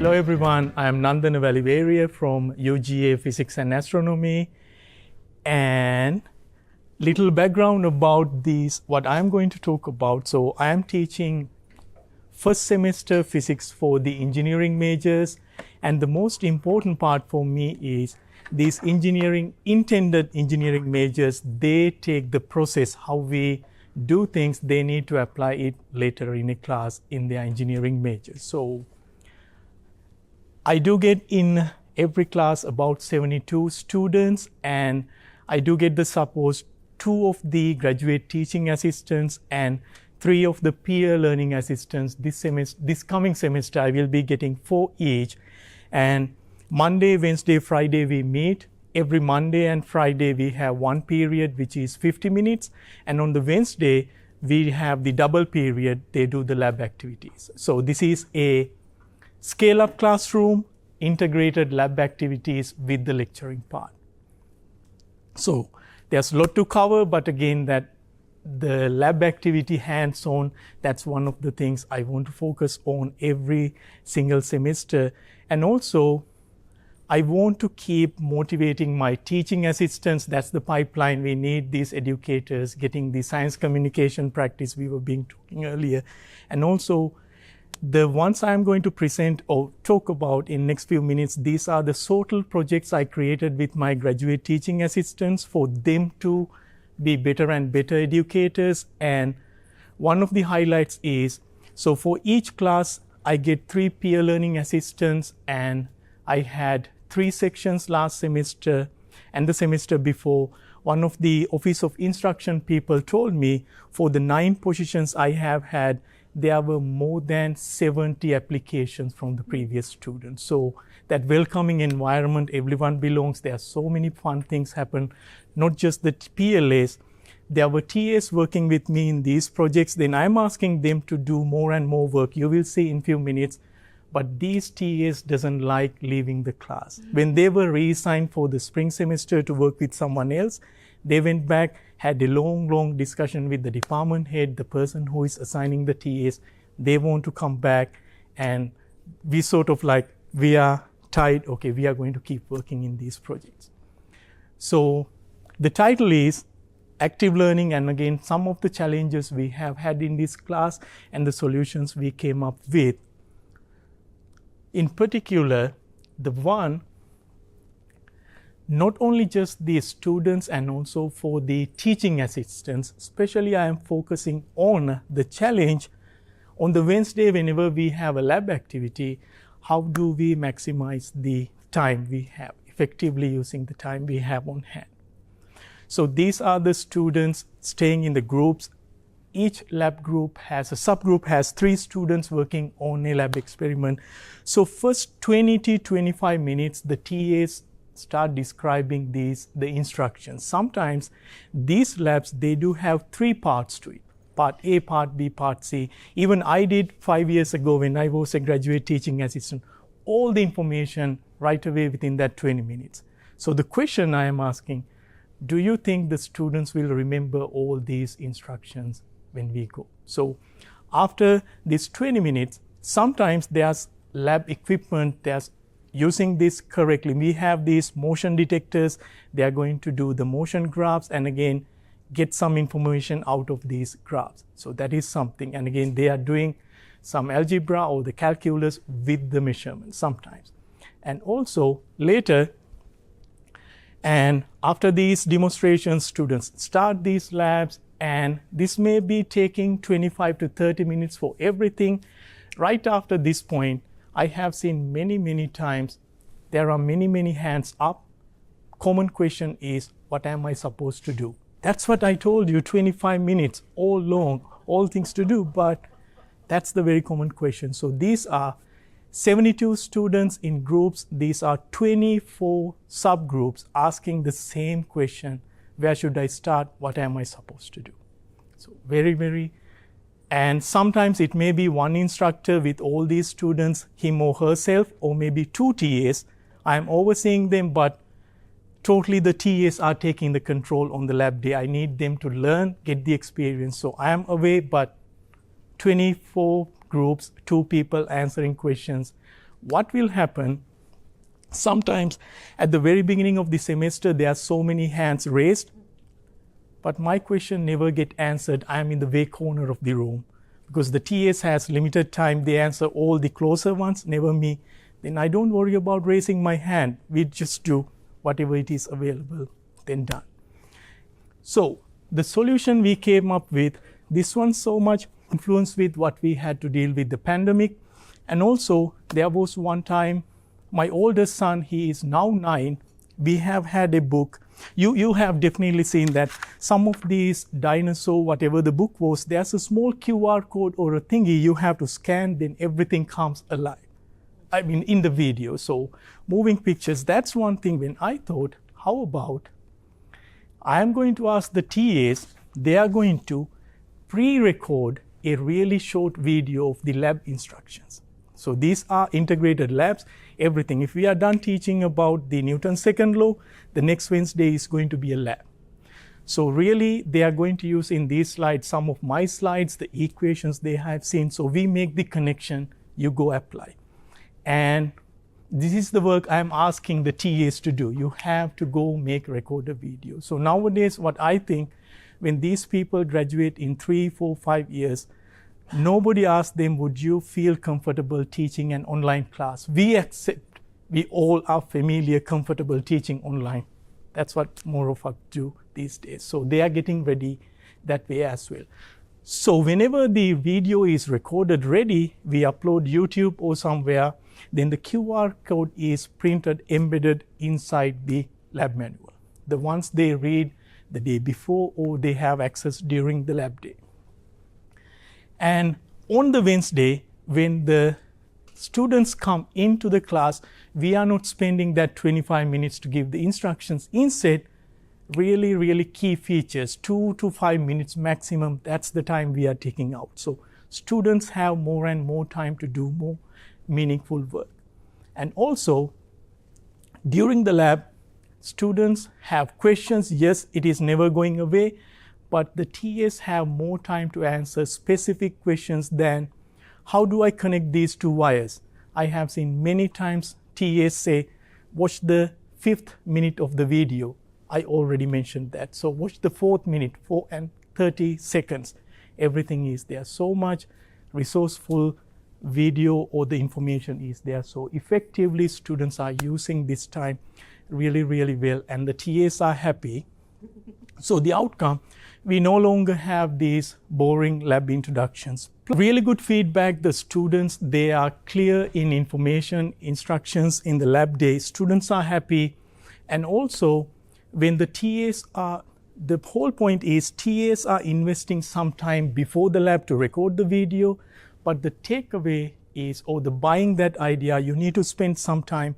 Hello everyone, I am Nandana Weliweriya from UGA Physics and Astronomy, and little background about these, what I am going to talk about. So I am teaching first semester physics for the engineering majors, and the most important part for me is these intended engineering majors, they take the process, how we do things, they need to apply it later in a class in their engineering majors. So I do get in every class about 72 students, and I do get the support 2 of the graduate teaching assistants and 3 of the peer learning assistants. This coming semester, I will be getting 4 each. And Monday, Wednesday, Friday, we meet. Every Monday and Friday, we have 1 period, which is 50 minutes. And on the Wednesday, we have the double period. They do the lab activities. So this is a scale-up classroom, integrated lab activities with the lecturing part. So there's a lot to cover, but again, that the lab activity hands-on, that's one of the things I want to focus on every single semester. And also, I want to keep motivating my teaching assistants. That's the pipeline. We need these educators getting the science communication practice we were talking earlier. And also, the ones I'm going to present or talk about in next few minutes, these are the total projects I created with my graduate teaching assistants for them to be better and better educators. And one of the highlights is, so for each class, I get 3 peer learning assistants, and I had 3 sections last semester and the semester before. One of the Office of Instruction people told me for the 9 positions I have had, there were more than 70 applications from the previous students. So that welcoming environment, everyone belongs. There are so many fun things happen, not just the PLAs. There were TAs working with me in these projects. Then I'm asking them to do more and more work. You will see in few minutes. But these TAs doesn't like leaving the class. When they were reassigned for the spring semester to work with someone else, they went back, had a long discussion with the department head, the person who is assigning the TAs. They want to come back, and we sort of like, we are tied, okay, we are going to keep working in these projects. So the title is Active Learning, and again, some of the challenges we have had in this class and the solutions we came up with. In particular, the one, not only just the students and also for the teaching assistants, especially I am focusing on the challenge on the Wednesday whenever we have a lab activity, how do we maximize the time we have, effectively using the time we have on hand. So these are the students staying in the groups. Each lab group has a subgroup, has 3 students working on a lab experiment. So first 20 to 25 minutes, the TAs start describing the instructions. Sometimes these labs, they do have 3 parts to it. Part A, Part B, Part C. Even I did 5 years ago when I was a graduate teaching assistant, all the information right away within that 20 minutes. So the question I am asking, do you think the students will remember all these instructions when we go? So after these 20 minutes, sometimes there's lab equipment, there's using this correctly. We have these motion detectors. They are going to do the motion graphs and again, get some information out of these graphs. So that is something. And again, they are doing some algebra or the calculus with the measurements sometimes. And also later, and after these demonstrations, students start these labs, and this may be taking 25 to 30 minutes for everything. Right after this point, I have seen many times, there are many hands up. Common question is, what am I supposed to do? That's what I told you, 25 minutes, all long, all things to do, but that's the very common question. So these are 72 students in groups. These are 24 subgroups asking the same question. Where should I start? What am I supposed to do? So very, and sometimes it may be one instructor with all these students, him or herself, or maybe 2 TAs. I'm overseeing them, but totally the TAs are taking the control on the lab day. I need them to learn, get the experience. So I am away, but 24 groups, 2 people answering questions. what will happen, sometimes at the very beginning of the semester, there are so many hands raised, but my question never get answered. I am in the way corner of the room because the TS has limited time. They answer all the closer ones, never me. Then I don't worry about raising my hand. We just do whatever it is available, then done. So the solution we came up with, this one so much influenced with what we had to deal with the pandemic. And also there was one time, my oldest son, he is now 9, we have had a book. You have definitely seen that some of these dinosaur, whatever the book was, there's a small QR code or a thingy you have to scan, then everything comes alive. I mean, in the video. So moving pictures, that's one thing when I thought, how about I am going to ask the TAs, they are going to pre-record a really short video of the lab instructions. So these are integrated labs, everything. If we are done teaching about the Newton's second law, the next Wednesday is going to be a lab. So really, they are going to use in these slides, some of my slides, the equations they have seen. So we make the connection, you go apply. And this is the work I'm asking the TAs to do. You have to go record a video. So nowadays, what I think, when these people graduate in 3, 4, 5 years, nobody asks them, would you feel comfortable teaching an online class? We accept, we all are familiar, comfortable teaching online. That's what more of us do these days. So they are getting ready that way as well. So whenever the video is recorded ready, we upload YouTube or somewhere, then the QR code is printed, embedded inside the lab manual. The ones they read the day before or they have access during the lab day. And on the Wednesday, when the students come into the class, we are not spending that 25 minutes to give the instructions. Instead, really key features, 2 to 5 minutes maximum, that's the time we are taking out. So students have more and more time to do more meaningful work. And also, during the lab, students have questions. Yes, it is never going away, but the TAs have more time to answer specific questions than how do I connect these two wires? I have seen many times TAs say, watch the 5th minute of the video. I already mentioned that. So watch the 4th minute, 4 and 30 seconds. Everything is there. So much resourceful video or the information is there. So effectively, students are using this time really well, and the TAs are happy. So the outcome, we no longer have these boring lab introductions. Really good feedback, the students, they are clear in information, instructions in the lab day. Students are happy. And also, when the TAs are, the whole point is TAs are investing some time before the lab to record the video, but the takeaway is, or the buying that idea, you need to spend some time.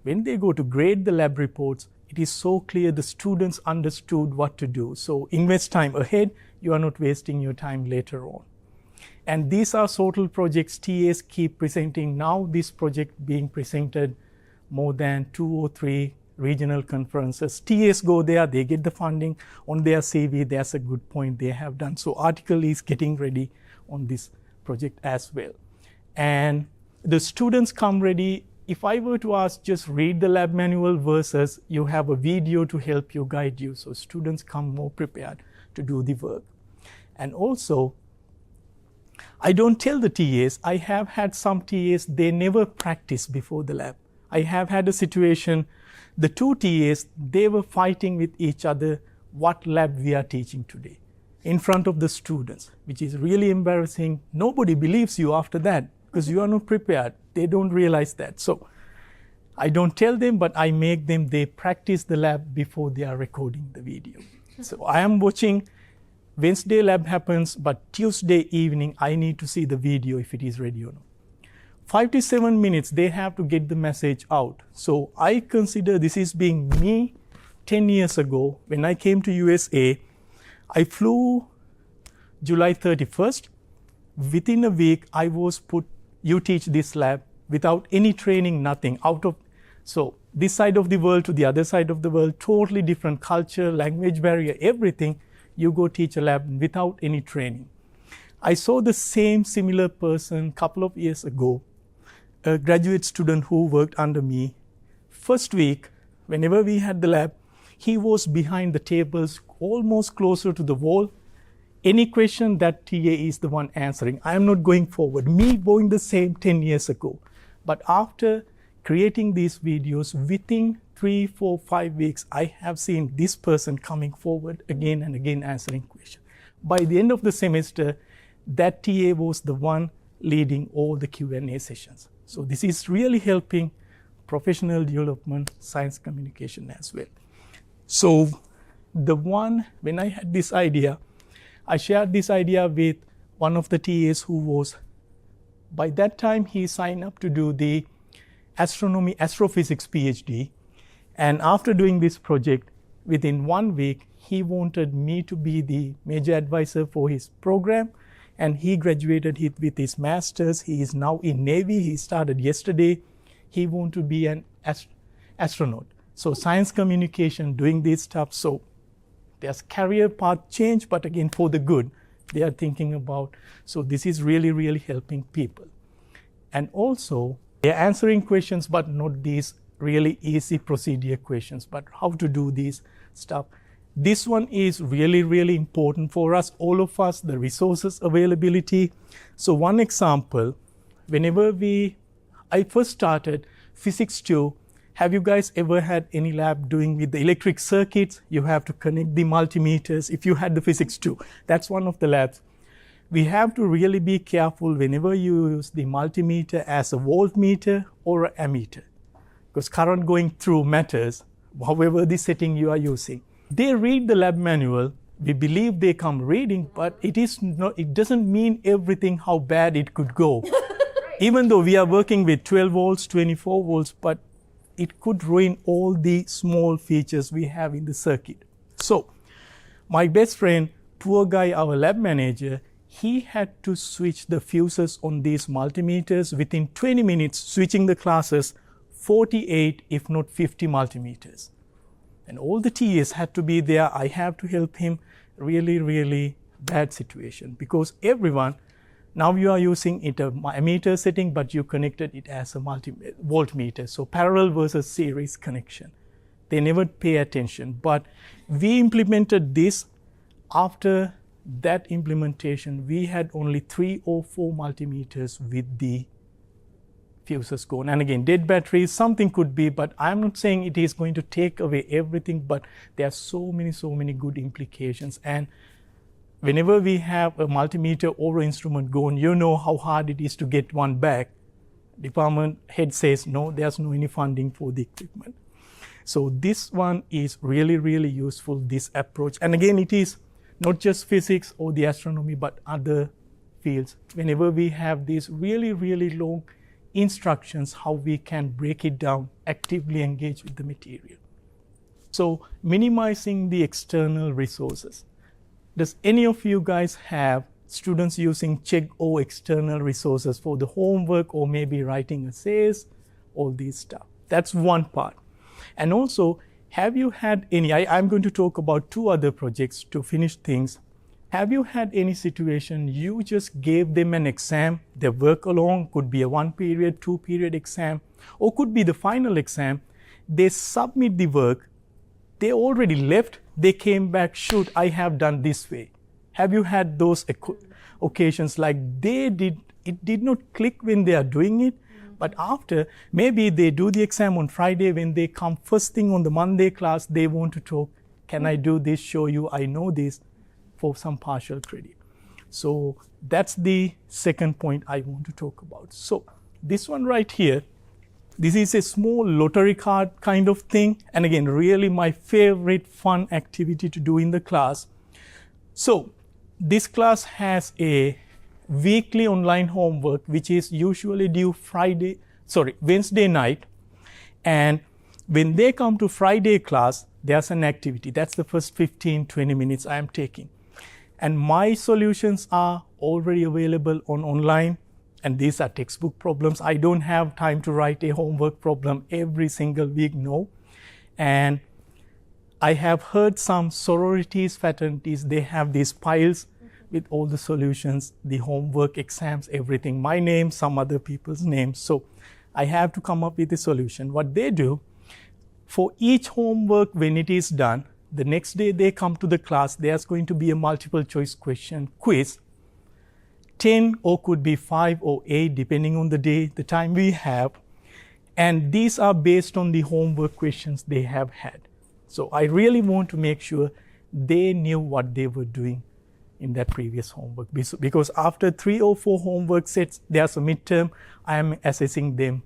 When they go to grade the lab reports, it is so clear the students understood what to do. So invest time ahead, you are not wasting your time later on. And these are total projects TAs keep presenting. Now this project being presented more than 2 or 3 regional conferences. TAs go there, they get the funding on their CV, that's a good point they have done. So article is getting ready on this project as well. And the students come ready. If I were to ask, just read the lab manual versus you have a video to help you, guide you. So students come more prepared to do the work. And also, I don't tell the TAs, I have had some TAs, they never practice before the lab. I have had a situation, the 2 TAs, they were fighting with each other what lab we are teaching today in front of the students, which is really embarrassing. Nobody believes you after that because you are not prepared. They don't realize that. So I don't tell them, but I make them, they practice the lab before they are recording the video. So I am watching, Wednesday lab happens, but Tuesday evening, I need to see the video if it is ready or not. 5 to 7 minutes, they have to get the message out. So I consider this is being me 10 years ago. When I came to USA, I flew July 31st. Within a week, I was put, you teach this lab without any training, nothing. So this side of the world to the other side of the world, totally different culture, language barrier, everything. You go teach a lab without any training. I saw the same similar person a couple of years ago. a graduate student who worked under me. First week, whenever we had the lab, he was behind the tables, almost closer to the wall. Any question, that TA is the one answering. I am not going forward. Me going the same 10 years ago. But after creating these videos, within 3, 4, 5 weeks, I have seen this person coming forward again and again answering questions. By the end of the semester, that TA was the one leading all the Q&A sessions. So this is really helping professional development, science communication as well. So when I had this idea, I shared this idea with one of the TAs who was, by that time he signed up to do the astrophysics PhD. And after doing this project, within 1 week, he wanted me to be the major advisor for his program. And he graduated with his master's. He is now in Navy. He started yesterday. He wanted to be an astronaut. So science communication, doing this stuff. So there's career path change, but again, for the good, they are thinking about. So this is really, really helping people. And also, they're answering questions, but not these really easy procedure questions, but how to do this stuff. This one is really, really important for us, all of us, the resources availability. So one example, whenever I first started Physics 2, have you guys ever had any lab doing with the electric circuits? You have to connect the multimeters. If you had the Physics 2, that's one of the labs. We have to really be careful whenever you use the multimeter as a voltmeter or an ammeter, because current going through matters, however the setting you are using. They read the lab manual. We believe they come reading, but it doesn't mean everything how bad it could go. Even though we are working with 12 volts, 24 volts, but it could ruin all the small features we have in the circuit. So my best friend, poor guy, our lab manager, he had to switch the fuses on these multimeters within 20 minutes, switching the classes, 48, if not 50 multimeters. And all the TAs had to be there. I have to help him. Really, really bad situation, because everyone, now you are using it a ammeter setting, but you connected it as a voltmeter. So parallel versus series connection. They never pay attention. But we implemented this. After that implementation, we had only 3 or 4 multimeters with the fuses gone. And again, dead batteries, something could be, but I'm not saying it is going to take away everything, but there are so many good implications. And whenever we have a multimeter or instrument gone, you know how hard it is to get one back. Department head says, no, there's no any funding for the equipment. So this one is really, really useful, this approach. And again, it is not just physics or the astronomy, but other fields. Whenever we have these really, really long instructions, how we can break it down, actively engage with the material. So minimizing the external resources. Does any of you guys have students using check or external resources for the homework or maybe writing essays, all these stuff? That's one part. And also, have you had any, I'm going to talk about 2 other projects to finish things. Have you had any situation you just gave them an exam, their work along, could be a 1 period, 2 period exam, or could be the final exam, they submit the work, they already left, they came back, shoot, I have done this way. Have you had those occasions like it did not click when they are doing it, but after, maybe they do the exam on Friday, when they come first thing on the Monday class, they want to talk, can I do this, show you I know this, for some partial credit. So that's the second point I want to talk about. So this one right here, this is a small lottery card kind of thing. And again, really my favorite fun activity to do in the class. So this class has a weekly online homework, which is usually due Wednesday night. And when they come to Friday class, there's an activity. That's the first 15-20 minutes I am taking. And my solutions are already available online. And these are textbook problems. I don't have time to write a homework problem every single week, no. And I have heard some sororities, fraternities, they have these piles with all the solutions, the homework, exams, everything, my name, some other people's names. So I have to come up with a solution. What they do, for each homework, when it is done, the next day they come to the class, there's going to be a multiple choice question quiz, 10 or could be 5 or 8, depending on the day, the time we have. And these are based on the homework questions they have had. So I really want to make sure they knew what they were doing in that previous homework. Because after 3 or 4 homework sets, there's a midterm, I am assessing them,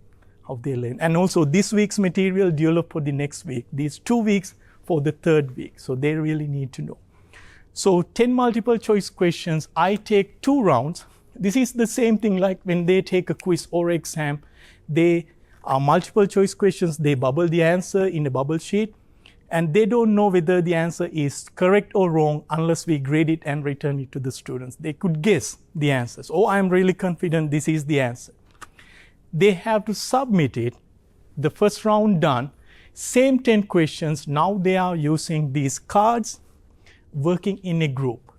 how they learn. And also this week's material developed for the next week, these 2 weeks for the 3rd week. So they really need to know. So 10 multiple choice questions, I take 2 rounds. This is the same thing like when they take a quiz or exam, they are multiple choice questions, they bubble the answer in a bubble sheet, and they don't know whether the answer is correct or wrong unless we grade it and return it to the students. They could guess the answers. Oh, I'm really confident this is the answer. They have to submit it, the first round done, same 10 questions, now they are using these cards, working in a group.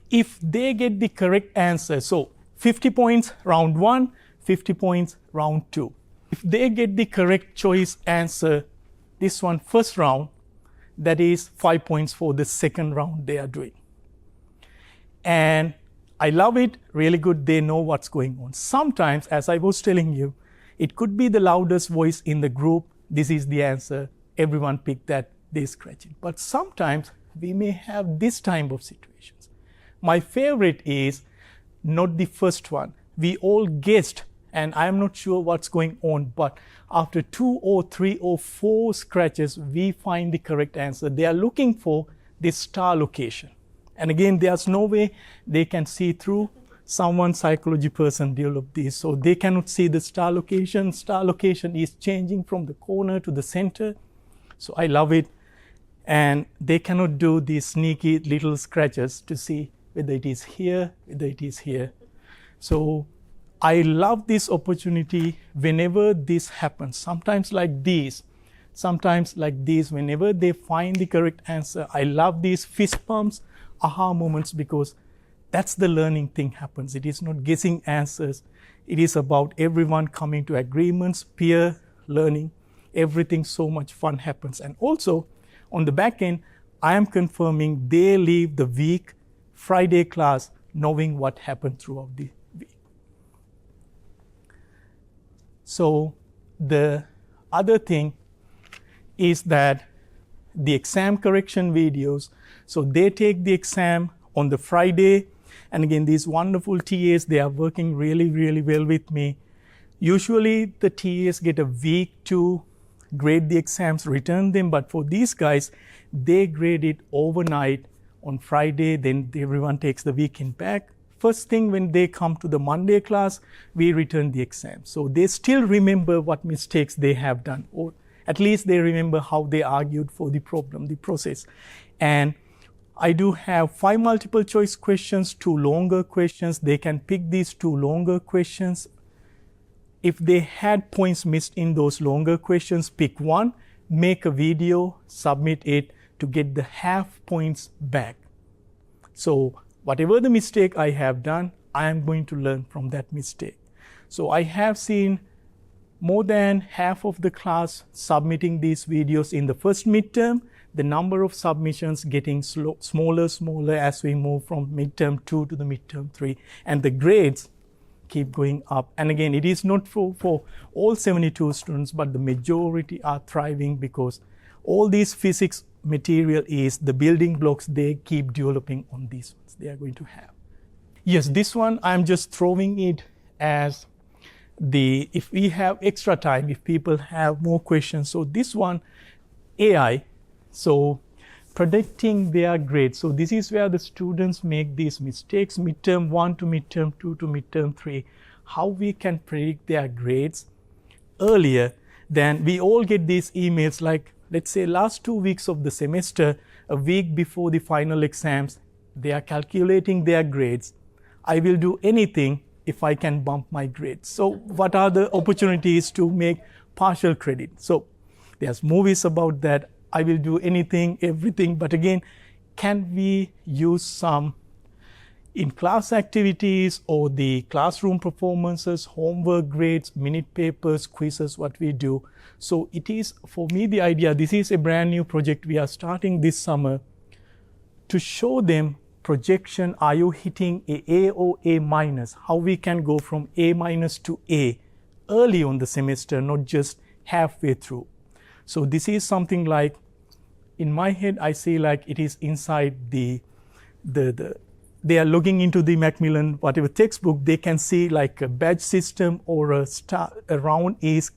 If they get the correct answer, so 50 points round 1, 50 points round 2. If they get the correct choice answer, this one first round, that is 5 points for the second round they are doing. And I love it, really good, they know what's going on. Sometimes, as I was telling you, it could be the loudest voice in the group, this is the answer, everyone picked that, they scratch it. But sometimes we may have this type of situations. My favorite is not the first one. We all guessed, and I'm not sure what's going on, but after 2 or 3 or 4 scratches, we find the correct answer. They are looking for this star location. And again, there's no way they can see through. Someone, psychology person developed this, so they cannot see the star location. Star location is changing from the corner to the center. So I love it. And they cannot do these sneaky little scratches to see whether it is here, whether it is here. So I love this opportunity whenever this happens. Sometimes like these, whenever they find the correct answer. I love these fist bumps, aha moments, because that's the learning thing happens. It is not guessing answers. It is about everyone coming to agreements, peer learning, everything, so much fun happens. And also on the back end, I am confirming they leave the week, Friday class, knowing what happened throughout the week. So the other thing is that the exam correction videos, so they take the exam on the Friday, and again, these wonderful TAs, they are working really, really well with me. Usually the TAs get a week to grade the exams, return them, but for these guys, they grade it overnight on Friday, then everyone takes the weekend back. First thing when they come to the Monday class, we return the exam. So they still remember what mistakes they have done, or at least they remember how they argued for the problem, the process. And I do have 5 multiple choice questions, 2 longer questions. They can pick these 2 longer questions. If they had points missed in those longer questions, pick one, make a video, submit it to get the half points back. So whatever the mistake I have done, I am going to learn from that mistake. So I have seen more than half of the class submitting these videos in the first midterm, the number of submissions getting smaller as we move from midterm 2 to the midterm 3, and the grades keep going up. And again, it is not for all 72 students, but the majority are thriving because all these physics material is the building blocks they keep developing on these ones they are going to have. Yes, this one I'm just throwing it as if we have extra time, if people have more questions. So this one, AI, so predicting their grades. So this is where the students make these mistakes, midterm 1 to midterm 2 to midterm 3, how we can predict their grades earlier than we all get these emails like, let's say last 2 weeks of the semester, a week before the final exams, they are calculating their grades. I will do anything if I can bump my grades. So what are the opportunities to make partial credit? So there's movies about that. I will do anything, everything. But again, can we use some in-class activities or the classroom performances, homework grades, minute papers, quizzes, what we do. So it is, for me, the idea, this is a brand new project we are starting this summer to show them projection, are you hitting A or A minus, how we can go from A minus to A early on the semester, not just halfway through. So this is something like, in my head, I say like it is inside they are logging into the Macmillan, whatever textbook, they can see like a badge system or a round A's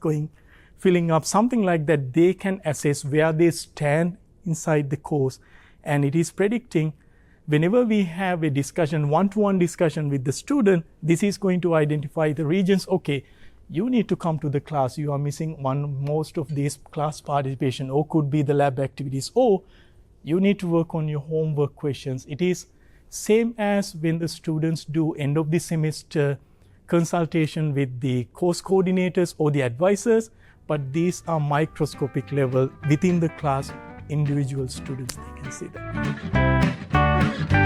filling up, something like that. They can assess where they stand inside the course. And it is predicting, whenever we have a discussion, one-to-one discussion with the student, this is going to identify the regions. Okay, you need to come to the class. You are missing most of these class participation, or could be the lab activities, or you need to work on your homework questions. It is same as when the students do end of the semester consultation with the course coordinators or the advisors, but these are microscopic level within the class, individual students, they can see that.